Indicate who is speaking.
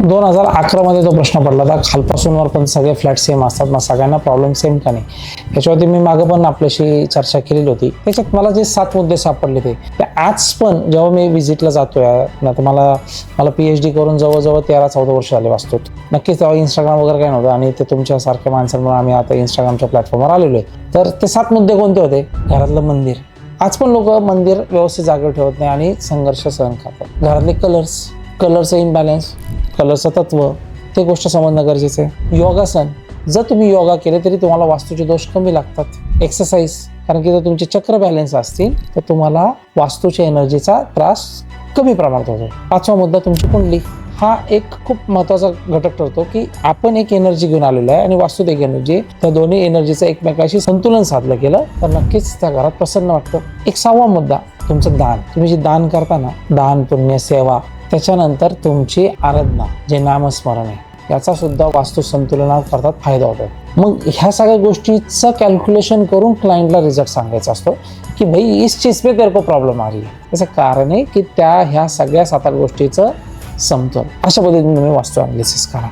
Speaker 1: 2011 मध्ये तो प्रश्न पडला होता, खालपासून वरपर्यंत सगळे फ्लॅट सेम असतात, मग सगळ्यांना प्रॉब्लेम सेम का नाही. याच्यावरती मी मागं पण आपल्याशी चर्चा केलेली होती. त्याच्यात मला जे 7 मुद्दे सापडले ते आज पण जेव्हा मी व्हिजिटला जातोय ना, तर मला PhD करून जवळजवळ 13-14 वर्ष झाले वाचतो. नक्कीच तेव्हा इंस्टाग्राम वगैरे काय नव्हतं, आणि ते तुमच्यासारख्या माणसांमुळे आम्ही आता इंस्टाग्रामच्या प्लॅटफॉर्मवर आलेलो आहे. तर ते 7 मुद्दे कोणते होते? घरातलं मंदिर. आज पण लोक मंदिर व्यवस्थित जागेवर ठेवत नाही आणि संघर्ष सहन करतात. घरातले कलरचं इम्बॅलन्स, कलरचं तत्व, ते गोष्ट समजणं गरजेचं आहे. योगासन, जर तुम्ही योगा केले तरी तुम्हाला वास्तूचे दोष कमी लागतात. एक्सरसाइज, कारण की जर तुमचे चक्र बॅलन्स असतील तर तुम्हाला वास्तूच्या एनर्जीचा त्रास कमी प्रमाणात होतो. 5वा मुद्दा तुमची कुंडली. हा एक खूप महत्त्वाचा घटक ठरतो की आपण एक एनर्जी घेऊन आलेलो आहे आणि वास्तूत एक एनर्जी. त्या दोन्ही एनर्जीचं एकमेकाशी संतुलन साधलं गेलं तर नक्कीच त्या घरात प्रसन्न वाटतं. एक 6वा मुद्दा तुमचं दान. तुम्ही जे दान करता ना, दान, पुण्य, सेवा, त्याच्यानंतर तुमची आराधना, जे नामस्मरण आहे, याचा सुद्धा वास्तू संतुलनात करतात फायदा होतो. मग ह्या सगळ्या गोष्टीचं कॅल्क्युलेशन करून क्लायंटला रिझल्ट सांगायचा असतो की भाई इस चीज पे तेरे को प्रॉब्लेम आ रही है. त्याचं कारण आहे की ह्या सगळ्या 7-8 गोष्टीचं समतोल. अशा पद्धतीने तुम्ही वास्तू अनालिसिस करा.